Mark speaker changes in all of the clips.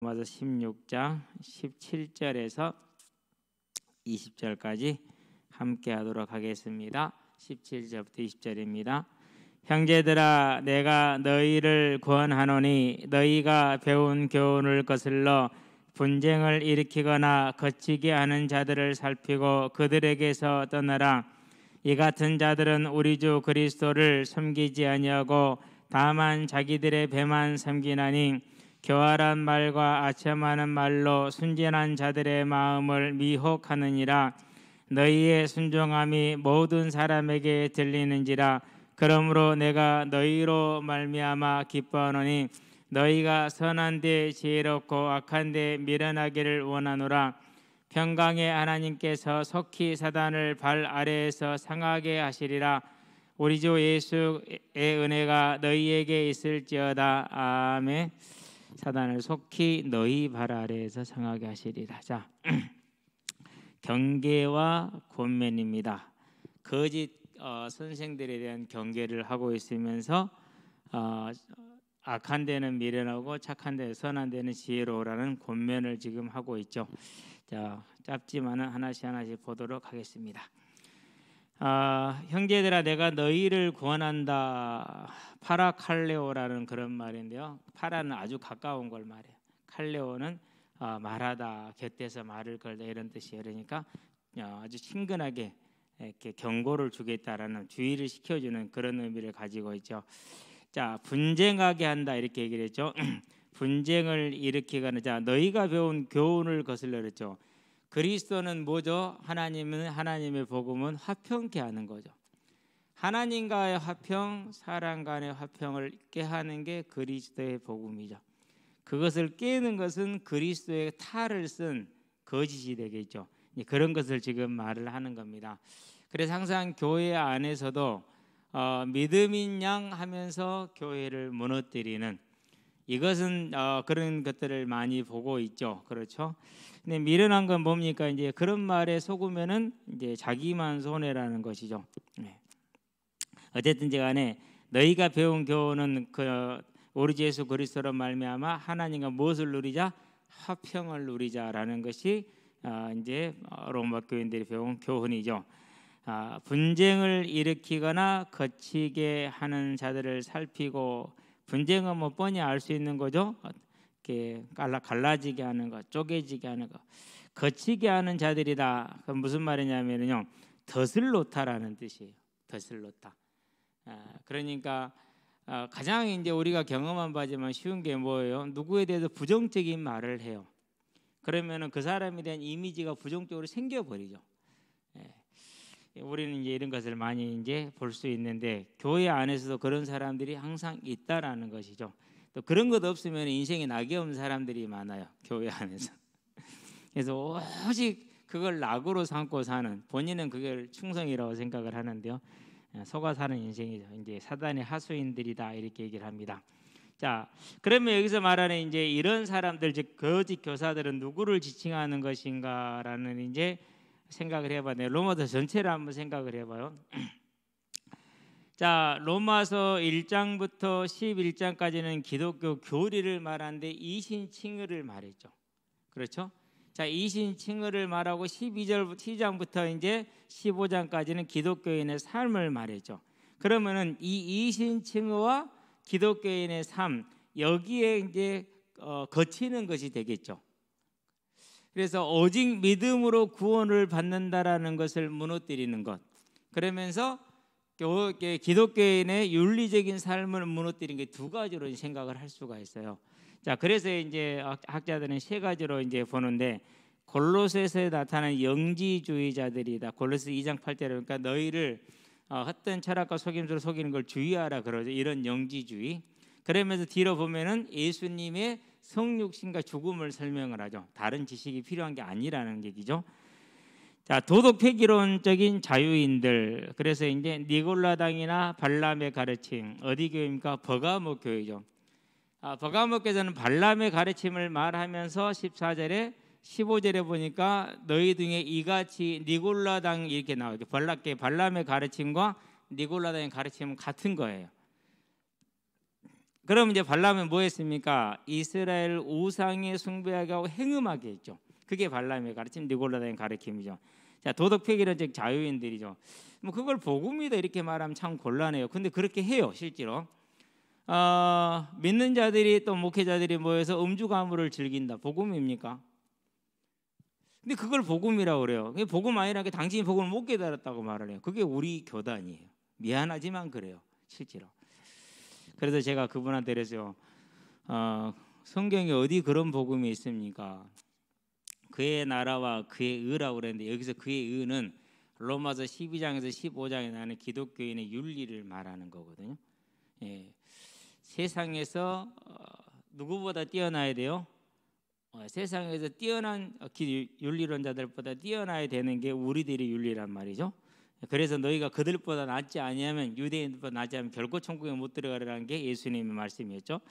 Speaker 1: 로마서 16장 17절에서 20절까지 함께 하도록 하겠습니다. 17절부터 20절입니다. 형제들아, 내가 너희를 구원하노니 너희가 배운 교훈을 거슬러 분쟁을 일으키거나 거치게 하는 자들을 살피고 그들에게서 떠나라. 이 같은 자들은 우리 주 그리스도를 섬기지 아니하고 다만 자기들의 배만 섬기나니 교활한 말과 아첨하는 말로 순진한 자들의 마음을 미혹하느니라. 너희의 순종함이 모든 사람에게 들리는지라. 그러므로 내가 너희로 말미암아 기뻐하노니 너희가 선한 데 지혜롭고 악한 데 미련하기를 원하노라. 평강의 하나님께서 속히 사단을 발 아래에서 상하게 하시리라. 우리 주 예수의 은혜가 너희에게 있을지어다. 아멘. 사단을 속히 너희 발 아래에서 상하게 하시리라. 자, 경계와 권면입니다. 거짓 선생들에 대한 경계를 하고 있으면서 악한 데는 미련하고 착한 데 선한 데는 지혜로우라는 권면을 지금 하고 있죠. 자, 짧지만은 하나씩 보도록 하겠습니다. 형제들아, 내가 너희를 구원한다. 파라칼레오라는 그런 말인데요. 파라는 아주 가까운 걸 말해요. 칼레오는 말하다, 곁에서 말을 걸다 이런 뜻이에요. 그러니까 아주 친근하게 이렇게 경고를 주겠다라는 주의를 시켜주는 그런 의미를 가지고 있죠. 자, 분쟁하게 한다 이렇게 얘기를 했죠. 분쟁을 일으키거나, 자, 너희가 배운 교훈을 거슬러 그랬죠. 그리스도는 뭐죠? 하나님의 복음은 화평케 하는 거죠. 하나님과의 화평, 사람 간의 화평을 있게 하는 게 그리스도의 복음이죠. 그것을 깨는 것은 그리스도의 탈을 쓴 거짓이 되겠죠. 그런 것을 지금 말을 하는 겁니다. 그래서 항상 교회 안에서도 믿음인 양 하면서 교회를 무너뜨리는, 이것은 그런 것들을 많이 보고 있죠. 그렇죠? 근데 미련한 건 뭡니까? 이제 그런 말에 속으면은 이제 자기만 손해라는 것이죠. 네. 어쨌든지 간에 너희가 배운 교훈은 우리 주 예수 그리스도로 말미암아 하나님과 무엇을 누리자? 화평을 누리자라는 것이 이제 로마 교인들이 배운 교훈이죠. 분쟁을 일으키거나 거치게 하는 자들을 살피고, 분쟁은 뭐 뻔히 알 수 있는 거죠. 이렇게 갈라지게 하는 것, 쪼개지게 하는 것, 거치게 하는 자들이다. 그건 무슨 말이냐면요, 덫을 놓다라는 뜻이에요. 덫을 놓다. 그러니까 가장 이제 우리가 경험한 바지만 쉬운 게 뭐예요? 누구에 대해서 부정적인 말을 해요. 그러면은 그 사람에 대한 이미지가 부정적으로 생겨버리죠. 우리는 이제 이런 것을 많이 이제 볼 수 있는데, 교회 안에서도 그런 사람들이 항상 있다라는 것이죠. 또 그런 것 없으면 인생에 낙이 없는 사람들이 많아요, 교회 안에서. 그래서 오직 그걸 낙으로 삼고 사는, 본인은 그걸 충성이라고 생각을 하는데요, 속아 사는 인생이죠. 이제 사단의 하수인들이다 이렇게 얘기를 합니다. 자, 그러면 여기서 말하는 이제 이런 사람들, 즉 거짓 교사들은 누구를 지칭하는 것인가라는 이제 생각을 해봐요. 로마서 전체를 한번 생각을 해봐요. 자, 로마서 1장부터 11장까지는 기독교 교리를 말하는데 이신칭의를 말했죠. 그렇죠? 자, 이신칭의를 말하고 12장부터 이제 15장까지는 기독교인의 삶을 말했죠. 그러면은 이 이신칭의와 기독교인의 삶, 여기에 이제 거치는 것이 되겠죠. 그래서 오직 믿음으로 구원을 받는다라는 것을 무너뜨리는 것, 그러면서 기독교인의 윤리적인 삶을 무너뜨리는 게 두 가지로 생각을 할 수가 있어요. 자, 그래서 이제 학자들은 세 가지로 이제 보는데, 골로새서에 나타나는 영지주의자들이다. 골로새 2장 8절에 그러니까 너희를 헛된 철학과 속임수로 속이는 걸 주의하라 그러죠. 이런 영지주의. 그러면서 뒤로 보면은 예수님의 성육신과 죽음을 설명을 하죠. 다른 지식이 필요한 게 아니라는 얘기죠. 자, 도덕 폐기론적인 자유인들. 그래서 이제 니골라당이나 발람의 가르침, 어디 교회입니까? 버가모 교회죠. 버가모께서는 발람의 가르침을 말하면서 14절에 15절에 보니까 너희 중에 이같이 니골라당 이렇게 나오죠. 발람의 가르침과 니골라당의 가르침은 같은 거예요. 그럼 이제 발람은 뭐 했습니까? 이스라엘 우상에 숭배하게 하고 행음하게 했죠. 그게 발람의 가르침, 니골라다의 가르침이죠. 자, 도덕 폐기는 즉 자유인들이죠. 뭐 그걸 복음이다 이렇게 말하면 참 곤란해요. 근데 그렇게 해요, 실제로. 믿는 자들이 또 목회자들이 모여서 음주 가무를 즐긴다. 복음입니까? 근데 그걸 복음이라고 그래요. 그게 복음 아니라 당신이 복음을 못 깨달았다고 말을 해요. 그게 우리 교단이에요. 미안하지만 그래요, 실제로. 그래서 제가 그분한테 그랬어요. 성경에 어디 그런 복음이 있습니까? 그의 나라와 그의 의라고 그랬는데 여기서 그의 의는 로마서 12장에서 15장에 나오는 기독교인의 윤리를 말하는 거거든요. 예. 세상에서 누구보다 뛰어나야 돼요. 세상에서 뛰어난 윤리론자들보다 뛰어나야 되는 게 우리들의 윤리란 말이죠. 그래서 너희가 그들보다 낫지 아니하면 유대인들보다 낫지 않으면 결코 천국에 못 들어가리라는 게 예수님의 말씀이었죠.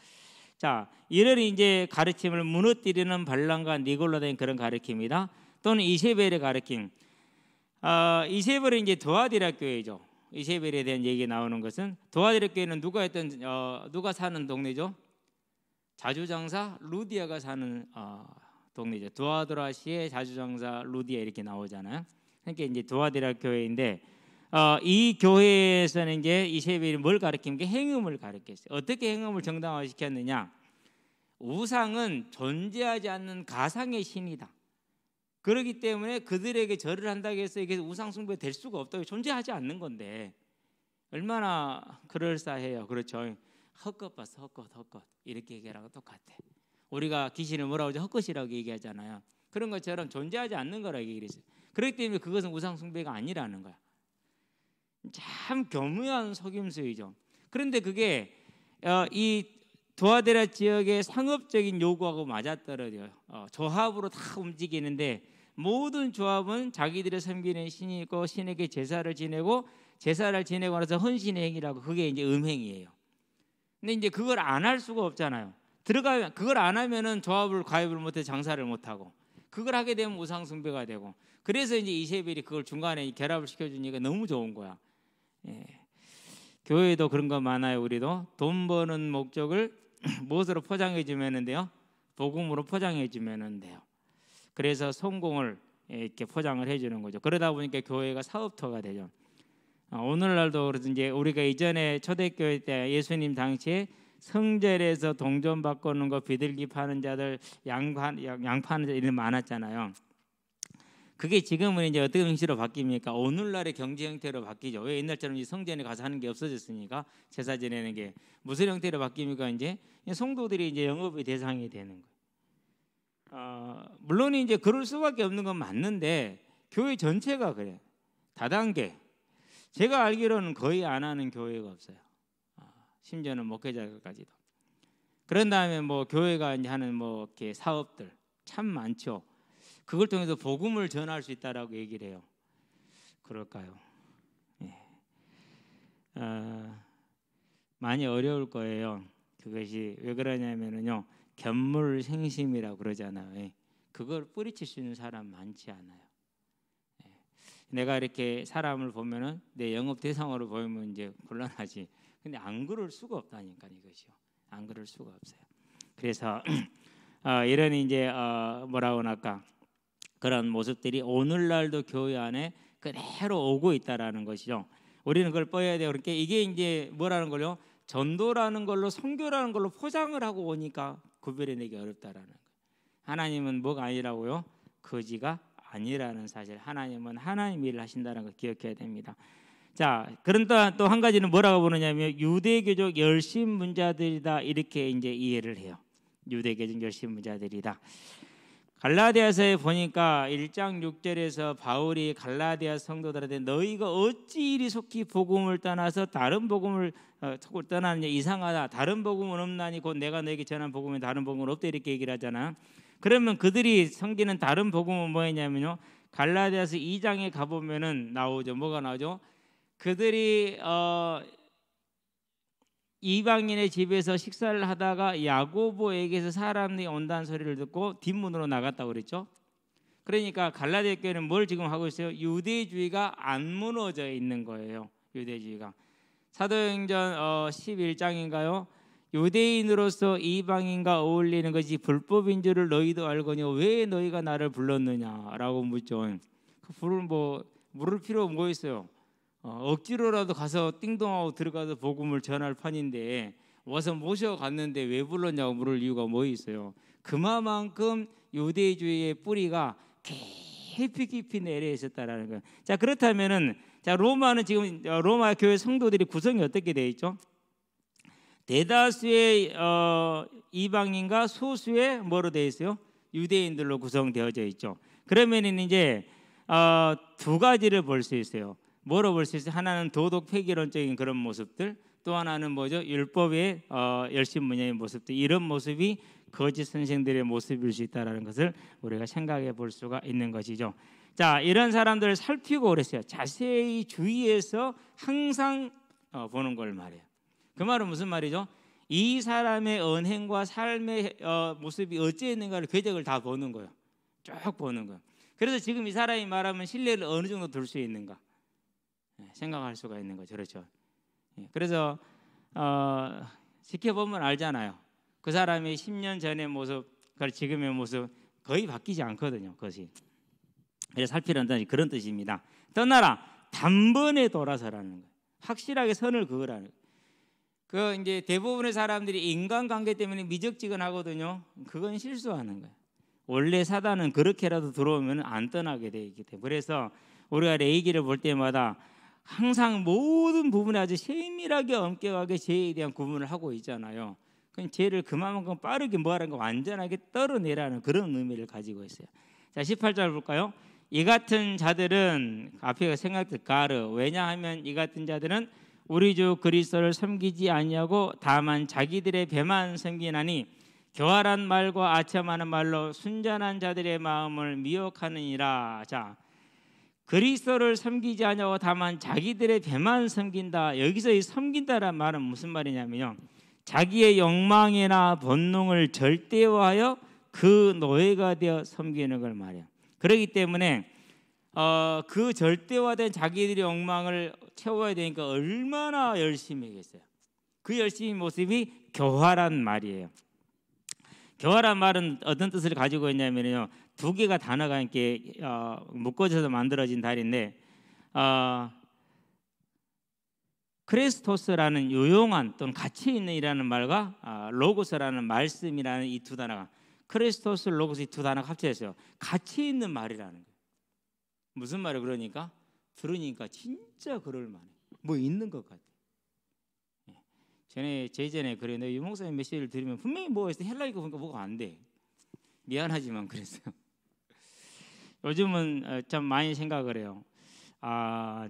Speaker 1: 자, 이런 이제 가르침을 무너뜨리는 발람과 니골라다인 그런 가르침이다. 또는 이세벨의 가르침. 이세벨은 이제 도아디라 교회죠. 이세벨에 대한 얘기 나오는 것은 도아디라 교회는 누가 사는 동네죠? 자주장사 루디아가 사는 동네죠. 도아드라시의 자주장사 루디아 이렇게 나오잖아요. 그러니까 이제 도아디라 교회인데 이 교회에서는 이제 이세벨이 뭘 가르친 게 행음을 가르쳤어요. 어떻게 행음을 정당화시켰느냐? 우상은 존재하지 않는 가상의 신이다. 그렇기 때문에 그들에게 절을 한다고 해서 이게 우상 숭배 될 수가 없다고. 존재하지 않는 건데 얼마나 그럴싸해요. 그렇죠. 헛것 봤어, 헛것 이렇게 얘기하고 똑같아. 우리가 귀신을 뭐라고 하죠? 헛것이라고 얘기하잖아요. 그런 것처럼 존재하지 않는 거라고 얘기했어요. 그렇기 때문에 그것은 우상 숭배가 아니라는 거야. 참 교묘한 속임수이죠. 그런데 그게 이 도아데라 지역의 상업적인 요구하고 맞아떨어져요. 조합으로 다 움직이는데 모든 조합은 자기들이 섬기는 신이 있고 신에게 제사를 지내고 나서 헌신의 행위라고. 그게 이제 음행이에요. 근데 이제 그걸 안 할 수가 없잖아요. 그걸 안 하면은 조합을 가입을 못해 장사를 못 하고, 그걸 하게 되면 우상 숭배가 되고. 그래서 이제 이세벨이 그걸 중간에 결합을 시켜주니까 너무 좋은 거야. 예. 교회도 그런 거 많아요. 우리도 돈 버는 목적을 무엇으로 포장해 주면 돼요? 복음으로 포장해 주면 돼요. 그래서 성공을 이렇게 포장을 해주는 거죠. 그러다 보니까 교회가 사업터가 되죠. 오늘날도 그래서 이제 우리가 이전에 초대교회 때 예수님 당시에 성전에서 동전 바꾸는 거, 비둘기 파는 자들, 양 파는 자들 이런 많았잖아요. 그게 지금은 이제 어떤 형식으로 바뀝니까? 오늘날의 경제 형태로 바뀌죠. 왜? 옛날처럼 성전에 가서 하는 게 없어졌으니까 제사 지내는 게 무슨 형태로 바뀝니까? 이제 성도들이 이제 영업의 대상이 되는 거예요. 물론 이제 그럴 수밖에 없는 건 맞는데 교회 전체가 그래. 다단계. 제가 알기로는 거의 안 하는 교회가 없어요. 심지어는 목회자까지도. 그런 다음에 뭐 교회가 이제 하는 뭐 이렇게 사업들 참 많죠. 그걸 통해서 복음을 전할 수 있다라고 얘기를 해요. 그럴까요? 예. 많이 어려울 거예요. 그것이 왜 그러냐면요, 견물생심이라고 그러잖아요. 예. 그걸 뿌리칠 수 있는 사람 많지 않아요. 예. 내가 이렇게 사람을 보면은 내 영업 대상으로 보이면 이제 곤란하지. 근데 안 그럴 수가 없다니까 이것이요. 안 그럴 수가 없어요. 그래서 이런 이제 뭐라고 할까? 그런 모습들이 오늘날도 교회 안에 그대로 오고 있다라는 것이죠. 우리는 그걸 뻗어야 돼요. 그러니까 이게 이제 뭐라는 걸요? 전도라는 걸로, 선교라는 걸로 포장을 하고 오니까 구별해내기 어렵다라는 거예요. 하나님은 뭐가 아니라고요? 거지가 아니라는 사실. 하나님은 하나님 일을 하신다는 걸 기억해야 됩니다. 자, 그런데 또 한 가지는 뭐라고 보느냐면 유대교적 열심문자들이다 이렇게 이제 이해를 해요. 유대교적 열심문자들이다. 갈라디아서에 보니까 1장 6절에서 바울이 갈라디아 성도들한테 너희가 어찌 이리 속히 복음을 떠나서 다른 복음을 떠나느냐, 이상하다. 다른 복음은 없나니 곧 내가 너에게 전한 복음은 다른 복음은 없다 이렇게 얘기를 하잖아. 그러면 그들이 섬기는 다른 복음은 뭐였냐면요, 갈라디아서 2장에 가보면은 나오죠. 뭐가 나오죠? 그들이 이방인의 집에서 식사를 하다가 야고보에게서 사람이 온다는 소리를 듣고 뒷문으로 나갔다고 그랬죠. 그러니까 갈라디아 교회는 뭘 지금 하고 있어요? 유대주의가 안 무너져 있는 거예요. 유대주의가. 사도행전 11장인가요? 유대인으로서 이방인과 어울리는 것이 불법인 줄을 너희도 알거니 왜 너희가 나를 불렀느냐라고 묻죠. 그 불을 물을 필요 뭐 있어요? 억지로라도 가서 띵동하고 들어가서 복음을 전할 판인데 와서 모셔갔는데 왜 불렀냐고 물을 이유가 뭐 있어요? 그만큼 유대주의의 뿌리가 깊이 내려 있었다라는 거예요. 자, 그렇다면은 자, 로마는 지금 로마 교회 성도들이 구성이 어떻게 되어 있죠? 대다수의 이방인과 소수의 뭐로 되어 있어요? 유대인들로 구성되어져 있죠. 그러면은 이제 두 가지를 볼 수 있어요. 뭐로 볼 수 있어요? 하나는 도덕 폐기론적인 그런 모습들, 또 하나는 뭐죠? 율법의 열심문예의 모습들. 이런 모습이 거짓 선생들의 모습일 수 있다는 것을 우리가 생각해 볼 수가 있는 것이죠. 자, 이런 사람들을 살피고 그랬어요. 자세히 주의해서 항상 보는 걸 말해요. 그 말은 무슨 말이죠? 이 사람의 언행과 삶의 모습이 어찌 있는가를 궤적을 다 보는 거예요. 쭉 보는 거예요. 그래서 지금 이 사람이 말하면 신뢰를 어느 정도 둘 수 있는가 생각할 수가 있는 거죠. 그렇죠? 그래서 지켜보면 알잖아요. 그 사람이 10년 전의 모습, 지금의 모습 거의 바뀌지 않거든요. 그것이. 그래서 살피란다는 그런 뜻입니다. 떠나라, 단번에 돌아서라는 거예요. 확실하게 선을 그으라는 거예요. 그 이제 대부분의 사람들이 인간관계 때문에 미적지근하거든요. 그건 실수하는 거예요. 원래 사단은 그렇게라도 들어오면 안 떠나게 돼 있기 때문에. 그래서 우리가 레이기를 볼 때마다 항상 모든 부분에 아주 세밀하게 엄격하게 죄에 대한 구분을 하고 있잖아요. 그럼 죄를 그만큼 빠르게 뭐하는 거 완전하게 떨어내라는 그런 의미를 가지고 있어요. 자, 18절 볼까요? 이 같은 자들은 앞에 생각했던 가르, 왜냐하면 이 같은 자들은 우리 주 그리스도를 섬기지 아니하고 다만 자기들의 배만 섬기나니 교활한 말과 아첨하는 말로 순전한 자들의 마음을 미혹하느니라. 자, 그리스도를 섬기지 아니하고 다만 자기들의 배만 섬긴다. 여기서 이 섬긴다란 말은 무슨 말이냐면요, 자기의 욕망이나 본능을 절대화하여 그 노예가 되어 섬기는 걸 말이에요. 그렇기 때문에 그 절대화된 자기들의 욕망을 채워야 되니까 얼마나 열심히 하겠어요. 그 열심히 모습이 교활한 말이에요. 교활한 말은 어떤 뜻을 가지고 있냐면요, 두 개가 단어가 이렇게 묶어져서 만들어진 단어인데 크리스토스라는 유용한 또는 가치 있는 이라는 말과 로고스라는 말씀이라는 이 두 단어가, 크리스토스, 로고스 이 두 단어가 합쳐졌어요. 가치 있는 말이라는 거예요. 무슨 말이에요? 그러니까 들으니까 진짜 그럴만해. 뭐 있는 것 같아. 제전에 그래, 내 유목사님 메시지를 들으면 분명히 뭐가 있어. 헬라이거 보니까 뭐가 안 돼. 미안하지만 그랬어요. 요즘은 참 많이 생각을 해요.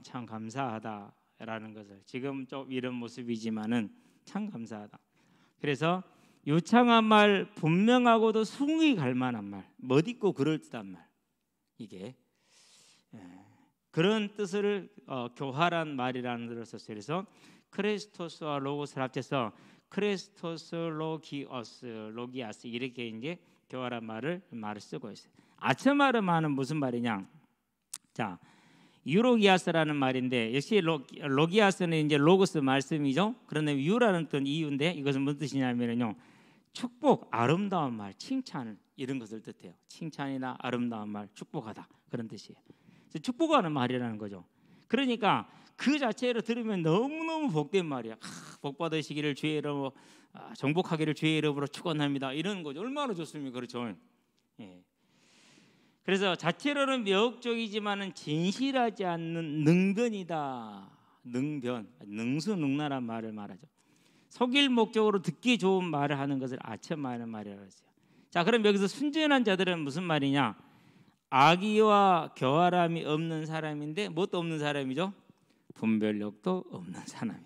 Speaker 1: 참 감사하다라는 것을. 지금 좀 이런 모습이지만은 참 감사하다. 그래서 유창한 말, 분명하고도 숭이 갈 만한 말, 멋있고 그럴듯한 말, 이게 그런 뜻을 교활한 말이라는 뜻을 썼어요. 그래서 크리스토스와 로고스를 합쳐서 크리스토스 로기아스 이렇게 이제 교활한 말을 쓰고 있어요. 아첨하르마는 무슨 말이냐? 자, 유로기아스라는 말인데 역시 로기아스는 이제 로고스 말씀이죠. 그런데 유라는 뜻 이유인데 이것은 무슨 뜻이냐면요, 축복, 아름다운 말, 칭찬 이런 것을 뜻해요. 칭찬이나 아름다운 말, 축복하다 그런 뜻이에요. 축복하는 말이라는 거죠. 그러니까 그 자체로 들으면 너무너무 복된 말이야. 복 받으시기를 주의 이름으로 정복하기를 주의 이름으로 축원합니다. 이런 거죠. 얼마나 좋습니까? 그렇죠. 예. 그래서 자체로는 매혹적이지만은 진실하지 않는 능변이다. 능수능란한 말을 말하죠. 속일 목적으로 듣기 좋은 말을 하는 것을 아첨하는 말이라고 했어요. 자, 그럼 여기서 순전한 자들은 무슨 말이냐? 악의와 교활함이 없는 사람인데 뭣도 없는 사람이죠? 분별력도 없는 사람이.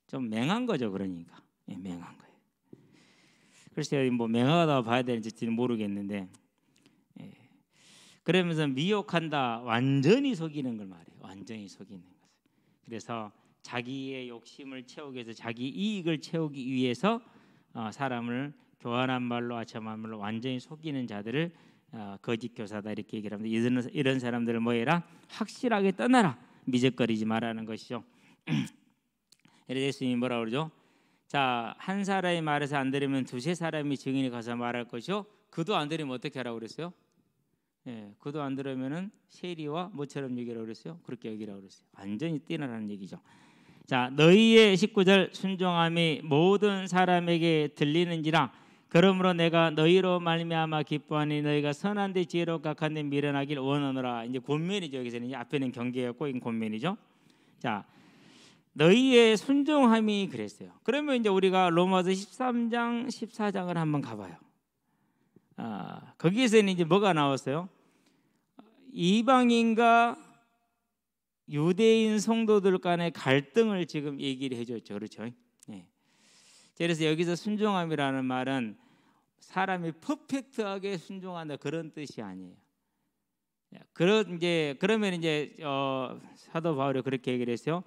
Speaker 1: 좀 맹한 거죠. 그러니까 맹한 거예요. 글쎄요, 뭐 맹하다고 봐야 되는지는 모르겠는데, 그러면서 미혹한다, 완전히 속이는 걸 말해요. 완전히 속이는 것을. 그래서 자기의 욕심을 채우기 위해서, 자기 이익을 채우기 위해서 사람을 교활한 말로, 아첨한 말로 완전히 속이는 자들을 거짓 교사다 이렇게 얘기를 합니다. 이런 사람들을 뭐해라? 확실하게 떠나라. 미적거리지 말라는 것이죠. 예수님이 뭐라 그러죠? 자, 한 사람이 말해서 안 들으면 두세 사람이 증인이 가서 말할 것이요. 그도 안 들으면 어떻게 하라고 그랬어요? 예, 그도 안 들으면은 세리와 뭐처럼 여기라고 그랬어요? 그렇게 여기라고 그랬어요. 완전히 뛰어나라는 얘기죠. 자, 너희의 19절 순종함이 모든 사람에게 들리는지라. 그러므로 내가 너희로 말미암아 기뻐하니 너희가 선한 데 지혜로 각한 데 미련하길 원하노라. 이제 권면이죠. 여기서는 이제 앞에는 경계였고 이건 권면이죠. 자, 너희의 순종함이 그랬어요. 그러면 이제 우리가 로마서 13장 14장을 한번 가봐요. 거기에서는 이제 뭐가 나왔어요? 이방인과 유대인 성도들 간의 갈등을 지금 얘기를 해줬죠. 그렇죠? 네. 그래서 여기서 순종함이라는 말은 사람이 퍼펙트하게 순종한다 그런 뜻이 아니에요. 그러면 이제 사도 바울이 그렇게 얘기를 했어요.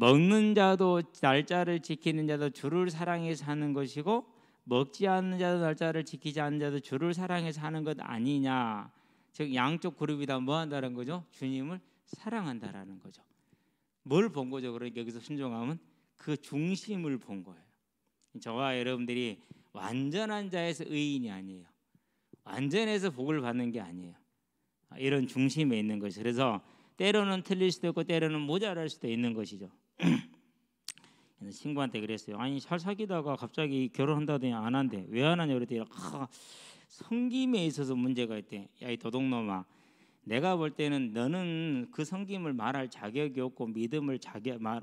Speaker 1: 먹는 자도 날짜를 지키는 자도 주를 사랑해서 사는 것이고 먹지 않는 자도 날짜를 지키지 않는 자도 주를 사랑해서 사는 것 아니냐. 즉 양쪽 그룹이 다 뭐 한다는 거죠? 주님을 사랑한다라는 거죠. 뭘 본 거죠? 그러니까 여기서 순종함은 그 중심을 본 거예요. 저와 여러분들이 완전한 자에서 의인이 아니에요. 완전해서 복을 받는 게 아니에요. 이런 중심에 있는 것이. 그래서 때로는 틀릴 수도 있고 때로는 모자랄 수도 있는 것이죠. 친구한테 그랬어요. 아니 잘 사귀다가 갑자기 결혼한다더니 안 한대. 왜 안 하냐 그랬더니 성김에 있어서 문제가 있대. 야 이 도둑놈아, 내가 볼 때는 너는 그 성김을 말할 자격이 없고 믿음을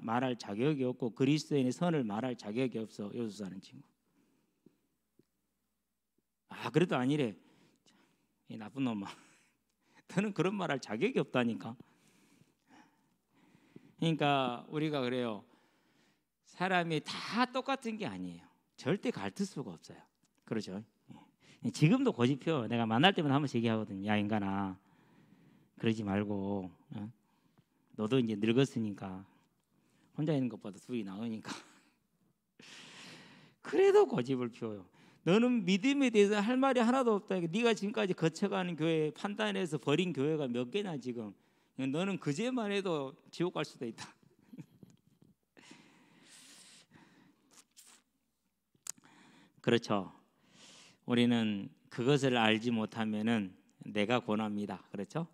Speaker 1: 말할 자격이 없고 그리스도인의 선을 말할 자격이 없어. 요수 사는 친구. 그래도 아니래. 이 나쁜 놈아, 너는 그런 말할 자격이 없다니까. 그러니까 우리가 그래요. 사람이 다 똑같은 게 아니에요. 절대 같을 수가 없어요. 그렇죠? 지금도 고집혀. 내가 만날 때마다 한 번씩 얘기하거든요. 야 인간아, 그러지 말고 너도 이제 늙었으니까 혼자 있는 것보다 둘이 나으니까 그래도 고집을 피워요. 너는 믿음에 대해서 할 말이 하나도 없다. 네가 지금까지 거쳐가는 교회 판단해서 버린 교회가 몇 개나 지금. 너는 그제만 해도 지옥 갈 수도 있다. 그렇죠. 우리는 그것을 알지 못하면은 내가 고납니다. 그렇죠?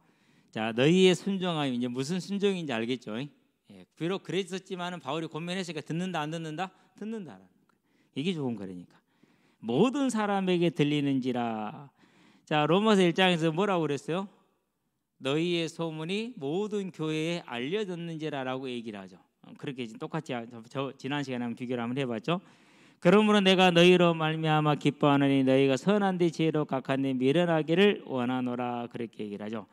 Speaker 1: 자, 너희의 순종함이 이제 무슨 순종인지 알겠죠? 예, 비록 그랬었지만은 바울이 권면했으니까 듣는다 안 듣는다? 듣는다라는 거예요. 이게 좋은 거라니까. 모든 사람에게 들리는지라. 자, 로마서 1장에서 뭐라고 그랬어요? 너희의 소문이 모든 교회에 알려졌는지라라고 얘기를 하죠. 그렇게 똑같이 지난 시간에 한번 비교를 한번 해봤죠. 그러므로 내가 너희로 말미암아 기뻐하노니 너희가 선한 데 지혜로 각한 데 미련하기를 원하노라. 그렇게 얘기를 하죠.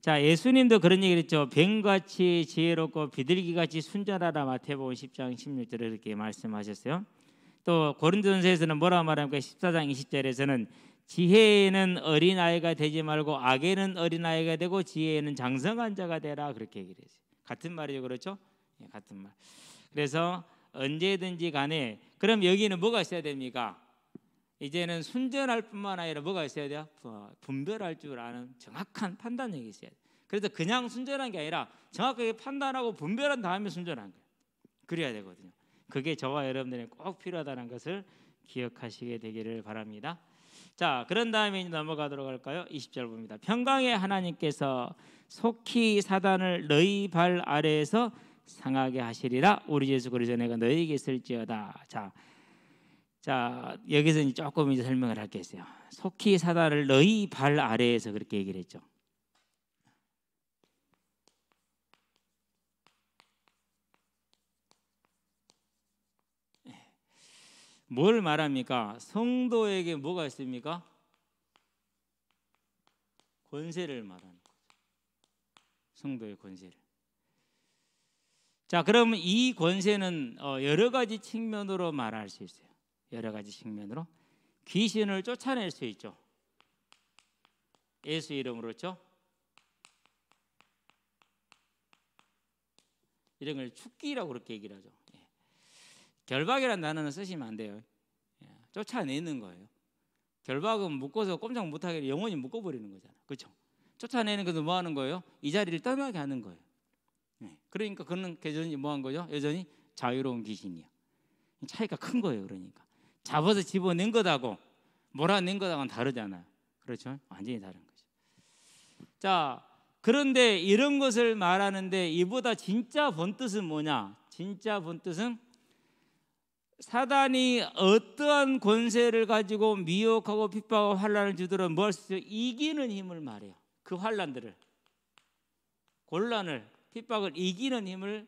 Speaker 1: 자, 예수님도 그런 얘기를 했죠. 뱀같이 지혜롭고 비둘기같이 순전하라. 마태복음 10장 16절에 그렇게 말씀하셨어요. 또 고린도전서에서는 뭐라 말합니까? 14장 20절에서는 지혜에는 어린아이가 되지 말고 악에는 어린아이가 되고 지혜에는 장성한 자가 되라. 그렇게 얘기를 했어요. 같은 말이죠. 그렇죠? 예, 같은 말. 그래서 언제든지 간에 그럼 여기는 뭐가 있어야 됩니까? 이제는 순전할 뿐만 아니라 뭐가 있어야 돼요? 분별할 줄 아는 정확한 판단력이 있어야 돼요. 그래서 그냥 순전한 게 아니라 정확하게 판단하고 분별한 다음에 순전한 거예요. 그래야 되거든요. 그게 저와 여러분들이 꼭 필요하다는 것을 기억하시게 되기를 바랍니다. 자, 그런 다음에 이제 넘어가도록 할까요? 20절 봅니다. 평강의 하나님께서 속히 사단을 너희 발 아래에서 상하게 하시리라. 우리 예수 그리스도 내가 너희에게 있을지어다. 자 여기서 이제 조금 이제 설명을 할게요. 속히 사단을 너희 발 아래에서 그렇게 얘기를 했죠. 뭘 말합니까? 성도에게 뭐가 있습니까? 권세를 말하는 거죠. 성도의 권세를. 자, 그러면 이 권세는 여러 가지 측면으로 말할 수 있어요. 여러 가지 측면으로 귀신을 쫓아낼 수 있죠. 예수 이름으로 그렇죠? 이런 걸 축기라고 그렇게 얘기를 하죠. 결박이라는 단어는 쓰시면 안 돼요. 쫓아내는 거예요. 결박은 묶어서 꼼짝 못하게 영원히 묶어버리는 거잖아요. 그렇죠? 쫓아내는 것은 뭐 하는 거예요? 이 자리를 떠나게 하는 거예요. 그러니까 그는 여전히 뭐 한 거죠? 여전히 자유로운 귀신이요. 차이가 큰 거예요. 그러니까 잡아서 집어낸 것하고 몰아낸 것하고는 다르잖아요. 그렇죠? 완전히 다른 거죠. 자, 그런데 이런 것을 말하는데 이보다 진짜 본뜻은 뭐냐? 진짜 본뜻은 사단이 어떠한 권세를 가지고 미혹하고 핍박하고 환난을 주더라도 뭘 이기는 힘을 말해요. 그 환난들을, 곤란을, 핍박을 이기는 힘을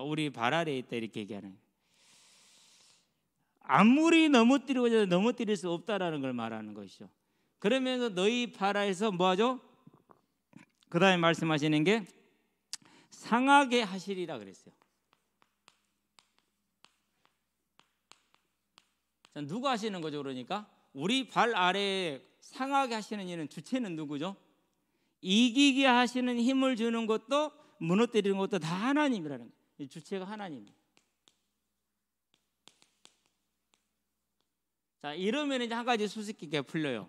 Speaker 1: 우리 발 아래에 있다 이렇게 얘기하는 거예요. 아무리 넘어뜨리고자 해도 넘어뜨릴 수 없다라는 걸 말하는 것이죠. 그러면서 너희 발 아래에서 뭐하죠? 그 다음에 말씀하시는 게 상하게 하시리라 그랬어요. 자, 누가 하시는 거죠? 그러니까 우리 발 아래에 상하게 하시는 일은 주체는 누구죠? 이기게 하시는 힘을 주는 것도 무너뜨리는 것도 다 하나님이라는 거예요. 주체가 하나님이에요. 자, 이러면 이제 한 가지 수수께끼가 풀려요.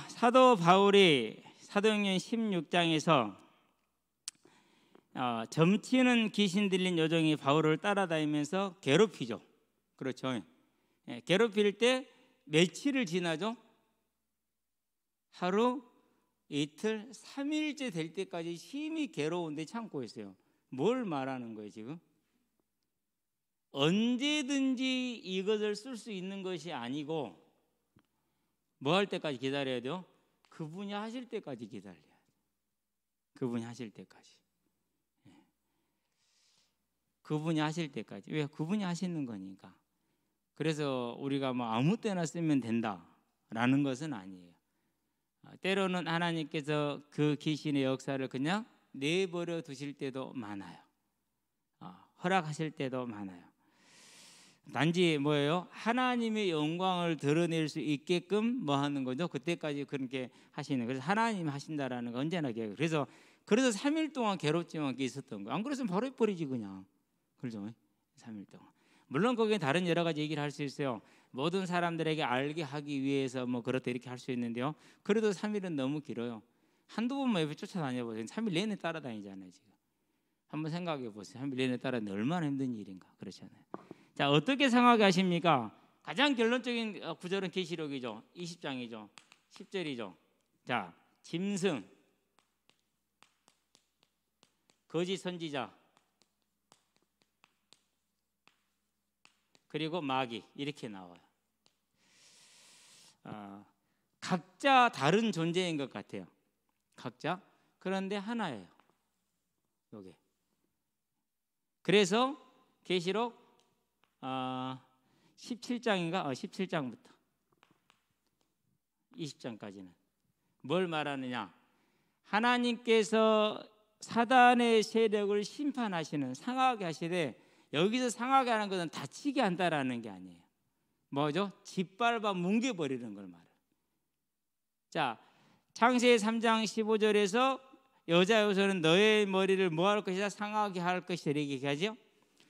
Speaker 1: 사도 바울이 사도행전 16장에서 점치는 귀신 들린 여종이 바울을 따라다니면서 괴롭히죠. 그렇죠. 괴롭힐 때 며칠을 지나죠? 하루, 이틀, 3일째 될 때까지 심히 괴로운데 참고 있어요. 뭘 말하는 거예요 지금? 언제든지 이것을 쓸 수 있는 것이 아니고 뭐 할 때까지 기다려야 돼요? 그분이 하실 때까지 기다려야 돼요. 그분이 하실 때까지. 그분이 하실 때까지. 왜? 그분이 하시는 거니까. 그래서 우리가 뭐 아무 때나 쓰면 된다라는 것은 아니에요. 때로는 하나님께서 그 귀신의 역사를 그냥 내버려 두실 때도 많아요. 허락하실 때도 많아요. 단지 뭐예요? 하나님의 영광을 드러낼 수 있게끔 뭐 하는 거죠? 그때까지 그렇게 하시는. 그래서 하나님이 하신다라는 거 언제나 기억해요. 그래서 3일 동안 괴롭지만 그게 있었던 거예요. 안 그랬으면 바로 해버리지 그냥. 그렇죠? 3일 동안. 물론 거기에 다른 여러 가지 얘기를 할 수 있어요. 모든 사람들에게 알게 하기 위해서 뭐 그렇다 이렇게 할 수 있는데요. 그래도 3일은 너무 길어요. 한두 번만 옆에 쫓아다녀보세요. 3일 내내 따라다니잖아요 지금. 한번 생각해 보세요. 3일 내내 따라다니는 얼마나 힘든 일인가. 그렇잖아요. 자, 어떻게 상하게 하십니까? 가장 결론적인 구절은 계시록이죠. 20장이죠. 10절이죠. 자, 짐승, 거짓 선지자, 그리고 마귀 이렇게 나와요. 각자 다른 존재인 것 같아요. 각자. 그런데 하나예요. 요게. 그래서 계시록 17장인가? 17장부터 20장까지는 뭘 말하느냐? 하나님께서 사단의 세력을 심판하시는, 상하게 하시되, 여기서 상하게 하는 것은 다치게 한다라는 게 아니에요. 뭐죠? 짓밟아 뭉개버리는 걸 말해요. 자, 창세기 3장 15절에서 여자 요소는 너의 머리를 뭐 할 것이다? 상하게 할 것이다 이렇게 얘기하죠.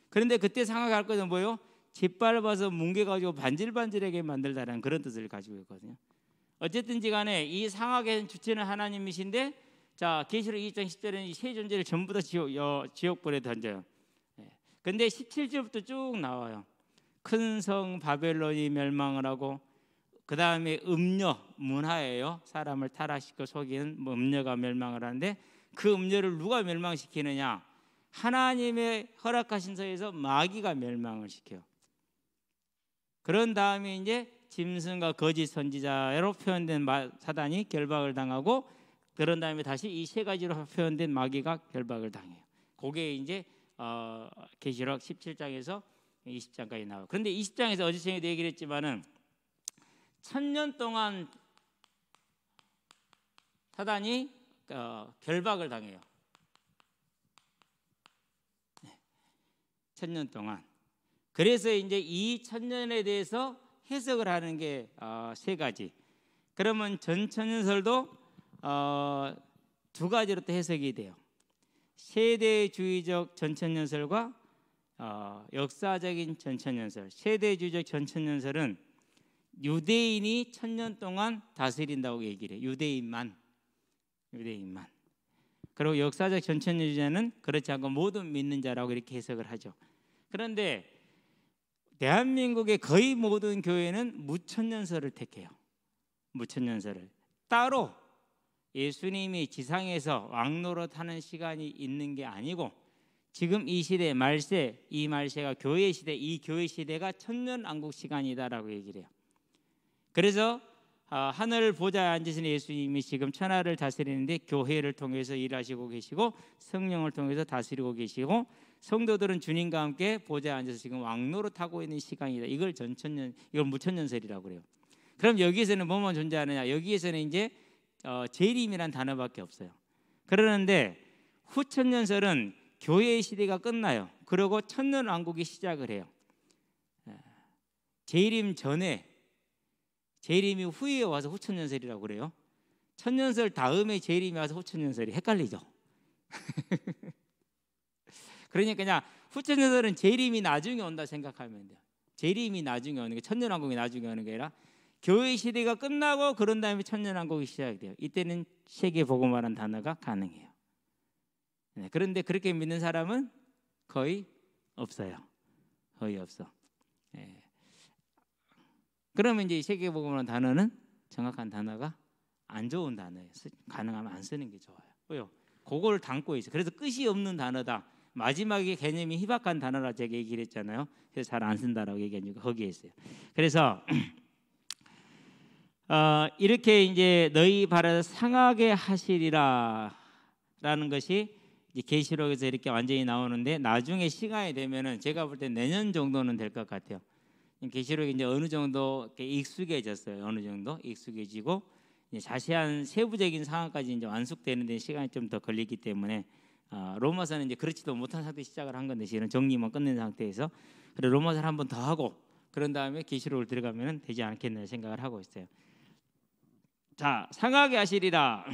Speaker 1: 그런데 그때 상하게 할 것은 뭐예요? 짓밟아서 뭉개가지고 반질반질하게 만들다라는 그런 뜻을 가지고 있거든요. 어쨌든지 간에 이 상하게 한 주체는 하나님이신데, 자, 계시록 2장 10절에는 이 세 존재를 전부 다 지옥불에 던져요. 근데 17절부터 쭉 나와요. 큰 성 바벨론이 멸망을 하고, 그 다음에 음녀, 문화예요. 사람을 타락시켜 속이는 음녀가 멸망을 하는데, 그 음녀를 누가 멸망시키느냐? 하나님의 허락하신 서에서 마귀가 멸망을 시켜요. 그런 다음에 이제 짐승과 거짓 선지자로 표현된 사단이 결박을 당하고, 그런 다음에 다시 이 세 가지로 표현된 마귀가 결박을 당해요. 그게 이제 계시록 17장에서 20장까지 나와요. 그런데 20장에서 어제 저희도 얘기를 했지만은 1000년 동안 사단이 결박을 당해요. 1000년 동안. 그래서 이제 이 1000년에 대해서 해석을 하는 게 세 가지. 그러면 전천년설도 두 가지로 또 해석이 돼요. 세대주의적 전천년설과 역사적인 전천년설. 세대주의적 전천년설은 유대인이 1000년 동안 다스린다고 얘기를 해요. 유대인만. 그리고 역사적 전천년주의자는 그렇지 않고 모든 믿는 자라고 이렇게 해석을 하죠. 그런데 대한민국의 거의 모든 교회는 무천년설을 택해요. 무천년설을. 따로 예수님이 지상에서 왕노릇하는 시간이 있는 게 아니고 지금 이 시대 말세, 이 말세가 교회 시대, 이 교회 시대가 천년왕국 시간이다라고 얘기를 해요. 그래서 하늘 보좌에 앉으신 예수님이 지금 천하를 다스리는데 교회를 통해서 일하시고 계시고 성령을 통해서 다스리고 계시고 성도들은 주님과 함께 보좌에 앉아서 지금 왕노릇하고 있는 시간이다. 이걸 이걸 무천년설이라고 그래요. 그럼 여기에서는 뭐만 존재하느냐? 여기에서는 이제 재림이란 단어밖에 없어요. 그러는데 후천년설은 교회의 시대가 끝나요. 그리고 천년왕국이 시작을 해요. 재림 전에, 재림이 후에 와서 후천년설이라고 그래요. 천년설 다음에 재림이 와서 후천년설이 헷갈리죠. 그러니까 그냥 후천년설은 재림이 나중에 온다 생각하면 돼요. 재림이 나중에 오는 게, 천년왕국이 나중에 오는 게 아니라 교회 시대가 끝나고 그런 다음에 천년왕국이 시작돼요. 이때는 세계복음화라는 단어가 가능해요. 그런데 그렇게 믿는 사람은 거의 없어요. 거의 없어. 그러면 이제 세계복음화라는 단어는 정확한 단어가 안 좋은 단어예요. 가능하면 안 쓰는 게 좋아요. 왜요? 그걸 담고 있어요. 그래서 끝이 없는 단어다. 마지막에 개념이 희박한 단어라 제가 얘기를 했잖아요. 그래서 잘 안 쓴다라고 얘기하니까 거기에 있어요. 그래서 이렇게 이제 너희 발을 상하게 하시리라라는 것이 이제 계시록에서 이렇게 완전히 나오는데 나중에 시간이 되면은 제가 볼 때 내년 정도는 될 것 같아요. 계시록이 이제 어느 정도 이렇게 익숙해졌어요. 어느 정도 익숙해지고 이제 자세한 세부적인 상황까지 이제 완숙되는 데 시간이 좀 더 걸리기 때문에 로마서는 이제 그렇지도 못한 상태에서 시작을 한 건데 실은 정리만 끝낸 상태에서 그래 로마서를 한 번 더 하고 그런 다음에 계시록을 들어가면 되지 않겠나 생각을 하고 있어요. 자, 상하게 하시리라.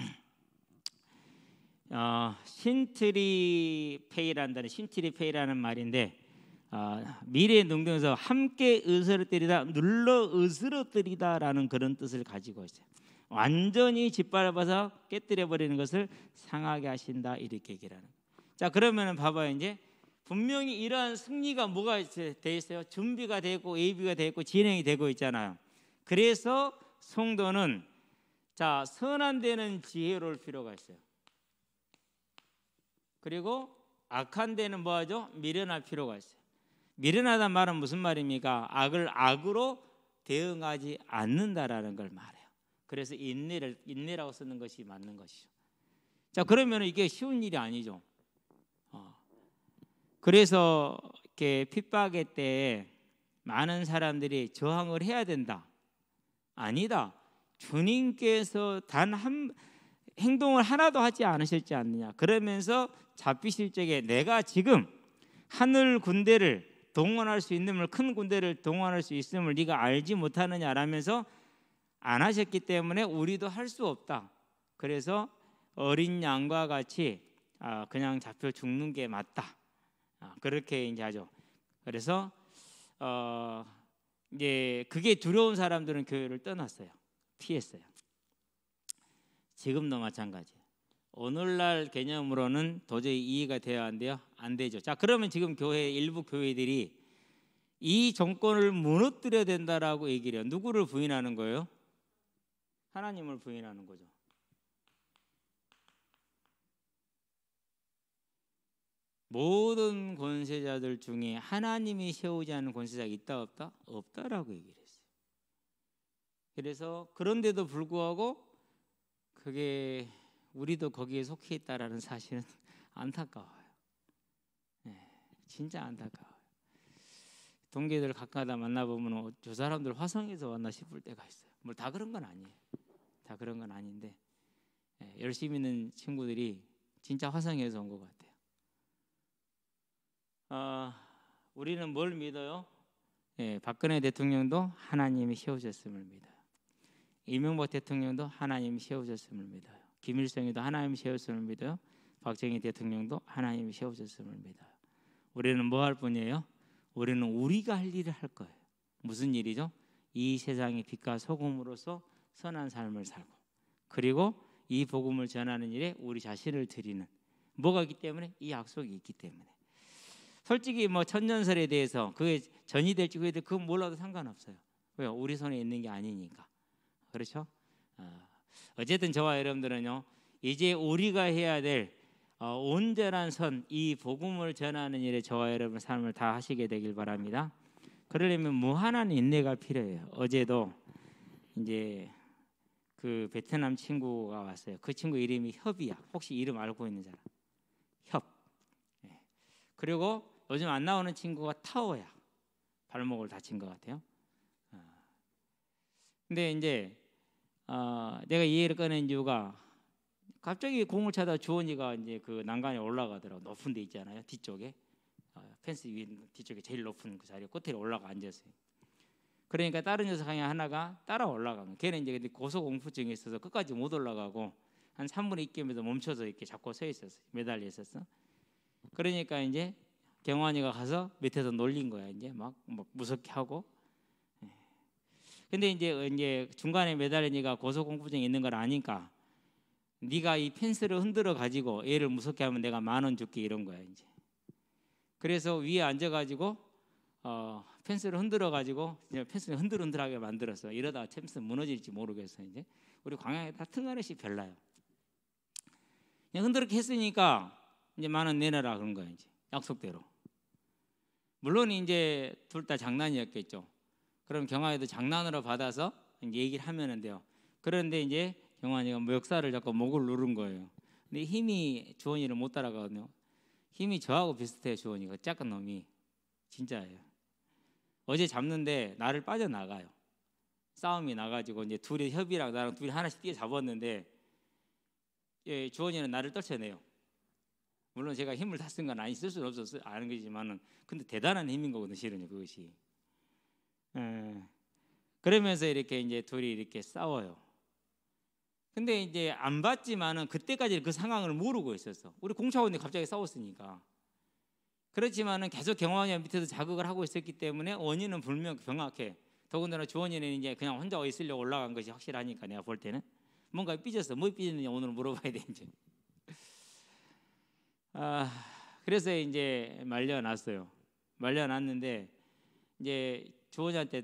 Speaker 1: 신트리페이란다는 신트리페이라는 말인데 미래의 능동에서 함께 으스러뜨리다, 눌러 으스러뜨리다라는 그런 뜻을 가지고 있어요. 완전히 짓밟아서 깨뜨려 버리는 것을 상하게 하신다 이렇게 얘기를 하는. 자, 그러면은 봐봐요. 이제 분명히 이러한 승리가 뭐가 돼 있어요? 준비가 되고 예비가 되고 진행이 되고 있잖아요. 그래서 성도는 자 선한 데는 지혜로울 필요가 있어요. 그리고 악한 데는 뭐하죠? 미련할 필요가 있어요. 미련하다는 말은 무슨 말입니까? 악을 악으로 대응하지 않는다라는 걸 말해요. 그래서 인내라고 쓰는 것이 맞는 것이죠. 자, 그러면 이게 쉬운 일이 아니죠. 그래서 이렇게 핍박의 때에 많은 사람들이 저항을 해야 된다. 아니다. 주님께서 단 한 행동을 하나도 하지 않으셨지 않느냐. 그러면서 잡히실 적에 내가 지금 하늘 군대를 동원할 수 있는 큰 군대를 동원할 수 있음을 네가 알지 못하느냐라면서 안 하셨기 때문에 우리도 할 수 없다. 그래서 어린 양과 같이 그냥 잡혀 죽는 게 맞다. 그렇게 이제 하죠. 그래서 이제 그게 두려운 사람들은 교회를 떠났어요. 피했어요. 지금도 마찬가지예요. 오늘날 개념으로는 도저히 이해가 돼야 한대요. 안 되죠. 자, 그러면 지금 교회 일부 교회들이 이 정권을 무너뜨려야 된다라고 얘기를 해요. 누구를 부인하는 거예요? 하나님을 부인하는 거죠. 모든 권세자들 중에 하나님이 세우지 않은 권세자가 있다 없다? 없다라고 얘기를 했어요. 그래서 그런데도 불구하고 그게 우리도 거기에 속해 있다라는 사실은 안타까워요. 진짜 안타까워요. 동기들 가끔가다 만나보면 저 사람들 화성에서 왔나 싶을 때가 있어요. 뭐 다 그런 건 아니에요. 다 그런 건 아닌데 열심히 있는 친구들이 진짜 화성에서 온 것 같아요. 우리는 뭘 믿어요? 박근혜 대통령도 하나님이 세우셨음을 믿어요. 이명박 대통령도 하나님이 세우셨음을 믿어요. 김일성이도 하나님이 세우셨음을 믿어요. 박정희 대통령도 하나님이 세우셨음을 믿어요. 우리는 뭐 할 뿐이에요? 우리는 우리가 할 일을 할 거예요. 무슨 일이죠? 이 세상의 빛과 소금으로서 선한 삶을 살고 그리고 이 복음을 전하는 일에 우리 자신을 드리는 뭐가 있기 때문에 이 약속이 있기 때문에 솔직히 뭐 천년설에 대해서 그게 전이 될지 후에 될지 그건 몰라도 상관없어요. 왜요? 우리 손에 있는 게 아니니까. 그렇죠? 어쨌든 저와 여러분들은요, 이제 우리가 해야 될 온전한 선, 이 복음을 전하는 일에 저와 여러분 삶을 다 하시게 되길 바랍니다. 그러려면 무한한 인내가 필요해요. 어제도 이제 그 베트남 친구가 왔어요. 그 친구 이름이 협이야. 혹시 이름 알고 있는 사람? 협. 네. 그리고 요즘 안 나오는 친구가 타오야. 발목을 다친 것 같아요. 근데 이제 내가 이 얘기를 꺼낸 이유가 갑자기 공을 차다 주원이가 이제 그 난간에 올라가더라고. 높은 데 있잖아요. 뒤쪽에 펜스 위 뒤쪽에 제일 높은 그 자리에 끝에 올라가 앉았어요. 그러니까 다른 녀석 하나가 따라 올라간 거예요. 걔는 이제 고소공포증이 있어서 끝까지 못 올라가고 한 3분의 2쯤에서 멈춰서 이렇게 잡고 서 있었어요. 매달려 있었어. 그러니까 이제 경환이가 가서 밑에서 놀린 거야. 이제 막 무섭게 하고. 근데 이제 중간에 매달리니까 고소공포증이 있는 걸 아니까 네가 이 펜스를 흔들어 가지고 얘를 무섭게 하면 내가 10,000원 줄게 이런 거야 이제. 그래서 위에 앉아가지고 펜스를 흔들어 가지고 펜스를 흔들흔들하게 만들었어. 이러다 펜스 무너질지 모르겠어. 이제 우리 광양에 다 틈하나씩 별나요. 그냥 흔들게 했으니까 이제 10,000원 내놔라 그런 거야 이제 약속대로. 물론 이제 둘 다 장난이었겠죠. 그럼 경환이도 장난으로 받아서 이제 얘기를 하면은 돼요. 그런데 이제 경환이가 멱살을 잡고 목을 누른 거예요. 근데 힘이 주원이를 못 따라가거든요. 힘이 저하고 비슷해요. 주원이가 작은 놈이 진짜예요. 어제 잡는데 나를 빠져나가요. 싸움이 나가지고 이제 둘이 협이랑 나랑 둘이 하나씩 뛰어 잡았는데 주원이는 나를 떨쳐내요. 물론 제가 힘을 다 쓴 건 아니 쓸 수는 없었어요. 아는 거지만은 근데 대단한 힘인 거거든요. 실은요 그것이. 그러면서 이렇게 이제 둘이 이렇게 싸워요. 근데 이제 안 봤지만은 그때까지 그 상황을 모르고 있었어. 우리 공차원이 갑자기 싸웠으니까. 그렇지만은 계속 경환이 밑에서 자극을 하고 있었기 때문에 원인은 분명 명확해. 더군다나 주원이는 이제 그냥 혼자 있으려고 올라간 것이 확실하니까 내가 볼 때는 뭔가 삐졌어. 뭐 삐졌느냐 오늘 물어봐야 돼 이제. 그래서 이제 말려놨어요. 말려놨는데 이제 주원이한테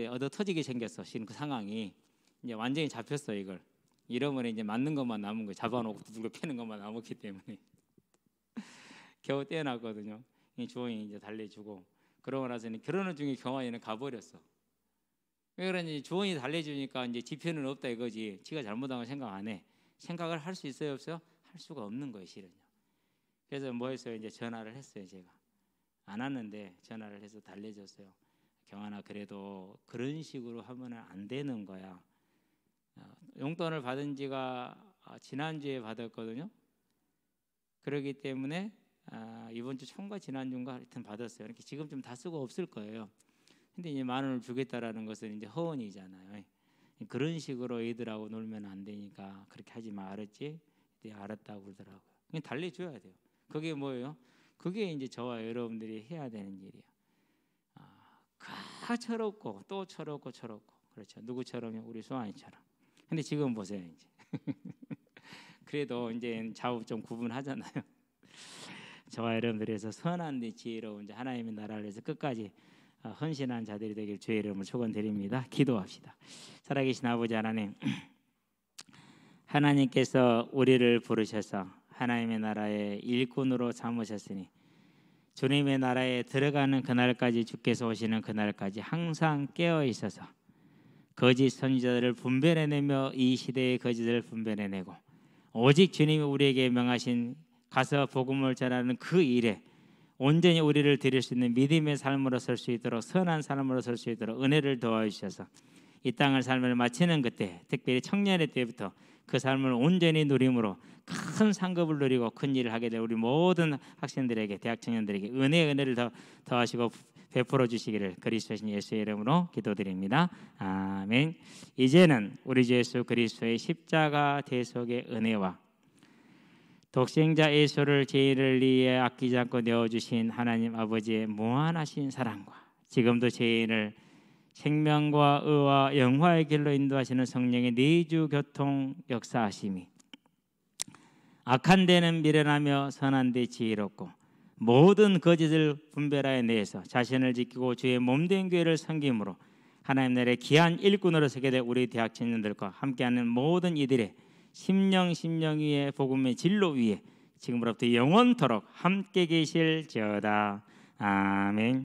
Speaker 1: 얻어 터지게 생겼어. 지금 그 상황이 이제 완전히 잡혔어 이걸. 이러면 이제 맞는 것만 남은 거예요. 잡아놓고 두들겨 패는 것만 남았기 때문에 겨우 떼어놨거든요. 주원이 이제 달래주고 그러고 나서는 결혼을 중에 경환이는 가버렸어. 왜 그러니 주원이 달래주니까 이제 지편은 없다 이거지. 지가 잘못한 걸 생각 안 해. 생각을 할 수 있어요 없어요? 할 수가 없는 거예요 실은요. 그래서 뭐 했어요? 이제 전화를 했어요. 제가 안 왔는데 전화를 해서 달래줬어요. 경환아 그래도 그런 식으로 하면 안 되는 거야. 용돈을 받은 지가 지난주에 받았거든요. 그렇기 때문에 이번 주 총과 지난주인가 하여튼 받았어요. 이렇게 지금 좀 다 쓰고 없을 거예요. 근데 이제 10,000원을 주겠다라는 것은 이제 허언이잖아요. 그런 식으로 애들하고 놀면 안 되니까 그렇게 하지 마 알았지? 네, 알았다고 그러더라고요. 그냥 달래줘야 돼요. 그게 뭐예요? 그게 이제 저와 여러분들이 해야 되는 일이에요. 철없고 또 철없고 그렇죠. 누구처럼요? 우리 수환이처럼. 근데 지금 보세요 이제. 그래도 이제 좌우 좀 구분하잖아요. 저와 여러분들에서 선한 데 지혜로운 이제 하나님의 나라를 위해서 끝까지 헌신한 자들이 되길 주의 이름을 축원드립니다. 기도합시다. 살아계신 아버지 하나님, 하나님께서 우리를 부르셔서 하나님의 나라의 일꾼으로 삼으셨으니 주님의 나라에 들어가는 그날까지 주께서 오시는 그날까지 항상 깨어 있어서 거짓 선지자들을 분별해내며 이 시대의 거짓을 분별해내고 오직 주님이 우리에게 명하신 가서 복음을 전하는 그 일에 온전히 우리를 드릴 수 있는 믿음의 삶으로 설 수 있도록 선한 삶으로 설 수 있도록 은혜를 도와주셔서 이 땅을 삶을 마치는 그때 특별히 청년의 때부터 그 삶을 온전히 누림으로 큰 상급을 누리고 큰 일을 하게 될 우리 모든 학생들에게 대학 청년들에게 은혜를 더하시고 베풀어 주시기를 그리스도신 예수의 이름으로 기도드립니다. 아멘. 이제는 우리 주 예수 그리스도의 십자가 대속의 은혜와 독생자 예수를 죄인을 위해 아끼지 않고 내어주신 하나님 아버지의 무한하신 사랑과 지금도 죄인을 생명과 의와 영화의 길로 인도하시는 성령의 내주 교통 역사하심이 악한 데는 미련하며 선한 데 지혜롭고 모든 거짓을 분별하여 내서 자신을 지키고 주의 몸된 교회를 섬김으로 하나님 나라의 귀한 일꾼으로 서게 될 우리 대학 청년들과 함께하는 모든 이들의 심령 위에 복음의 진로 위에 지금으로부터 영원토록 함께 계실지어다. 아멘.